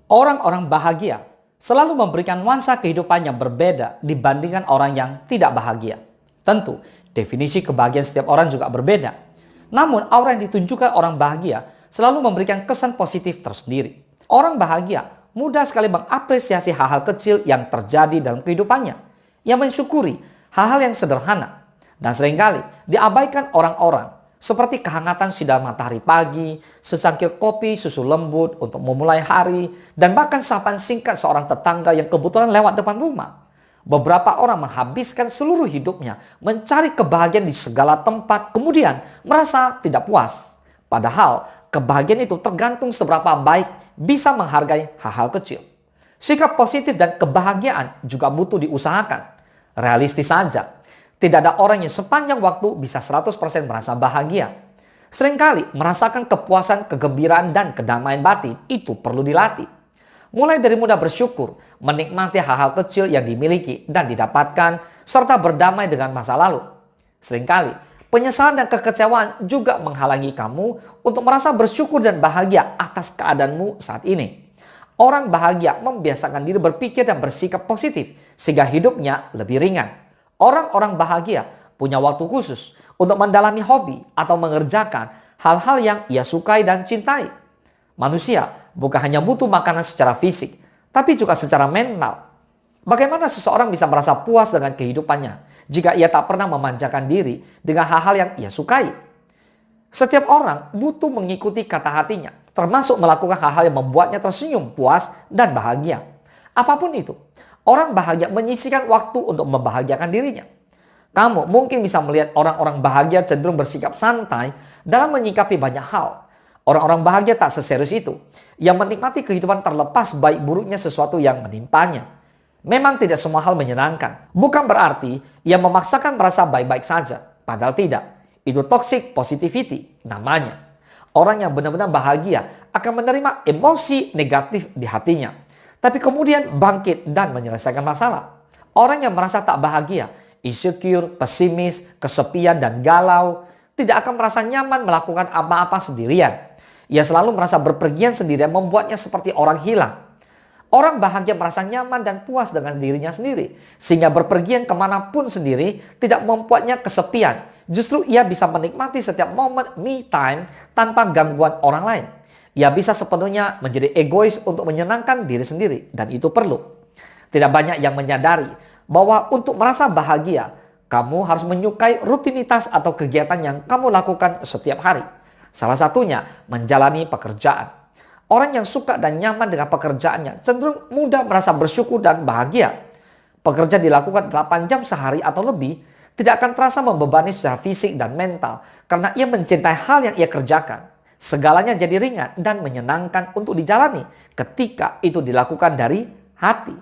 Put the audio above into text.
Orang-orang bahagia selalu memberikan nuansa kehidupan yang berbeda dibandingkan orang yang tidak bahagia. Tentu, definisi kebahagiaan setiap orang juga berbeda. Namun, aura yang ditunjukkan orang bahagia selalu memberikan kesan positif tersendiri. Orang bahagia mudah sekali mengapresiasi hal-hal kecil yang terjadi dalam kehidupannya, yang mensyukuri hal-hal yang sederhana, dan seringkali diabaikan orang-orang, seperti kehangatan sinar matahari pagi, secangkir kopi susu lembut untuk memulai hari, dan bahkan sapaan singkat seorang tetangga yang kebetulan lewat depan rumah. Beberapa orang menghabiskan seluruh hidupnya mencari kebahagiaan di segala tempat, kemudian merasa tidak puas. Padahal kebahagiaan itu tergantung seberapa baik bisa menghargai hal-hal kecil. Sikap positif dan kebahagiaan juga butuh diusahakan. Realistis saja. Tidak ada orang yang sepanjang waktu bisa 100% merasa bahagia. Seringkali merasakan kepuasan, kegembiraan, dan kedamaian batin itu perlu dilatih. Mulai dari mudah bersyukur, menikmati hal-hal kecil yang dimiliki dan didapatkan, serta berdamai dengan masa lalu. Seringkali penyesalan dan kekecewaan juga menghalangi kamu untuk merasa bersyukur dan bahagia atas keadaanmu saat ini. Orang bahagia membiasakan diri berpikir dan bersikap positif sehingga hidupnya lebih ringan. Orang-orang bahagia punya waktu khusus untuk mendalami hobi atau mengerjakan hal-hal yang ia sukai dan cintai. Manusia bukan hanya butuh makanan secara fisik, tapi juga secara mental. Bagaimana seseorang bisa merasa puas dengan kehidupannya jika ia tak pernah memanjakan diri dengan hal-hal yang ia sukai? Setiap orang butuh mengikuti kata hatinya, termasuk melakukan hal-hal yang membuatnya tersenyum, puas, dan bahagia. Apapun itu, orang bahagia menyisihkan waktu untuk membahagiakan dirinya. Kamu mungkin bisa melihat orang-orang bahagia cenderung bersikap santai dalam menyikapi banyak hal. Orang-orang bahagia tak seserius itu, yang menikmati kehidupan terlepas baik buruknya sesuatu yang menimpanya. Memang tidak semua hal menyenangkan. Bukan berarti ia memaksakan merasa baik-baik saja. Padahal tidak. Itu toxic positivity namanya. Orang yang benar-benar bahagia akan menerima emosi negatif di hatinya, tapi kemudian bangkit dan menyelesaikan masalah. Orang yang merasa tak bahagia, insecure, pesimis, kesepian, dan galau, tidak akan merasa nyaman melakukan apa-apa sendirian. Ia selalu merasa berpergian sendirian membuatnya seperti orang hilang. Orang bahagia merasa nyaman dan puas dengan dirinya sendiri, sehingga berpergian kemanapun sendiri tidak membuatnya kesepian. Justru ia bisa menikmati setiap momen me time tanpa gangguan orang lain. Ia bisa sepenuhnya menjadi egois untuk menyenangkan diri sendiri, dan itu perlu. Tidak banyak yang menyadari bahwa untuk merasa bahagia, kamu harus menyukai rutinitas atau kegiatan yang kamu lakukan setiap hari. Salah satunya menjalani pekerjaan. Orang yang suka dan nyaman dengan pekerjaannya cenderung mudah merasa bersyukur dan bahagia. Pekerja dilakukan 8 jam sehari atau lebih tidak akan terasa membebani secara fisik dan mental karena ia mencintai hal yang ia kerjakan. Segalanya jadi ringan dan menyenangkan untuk dijalani ketika itu dilakukan dari hati.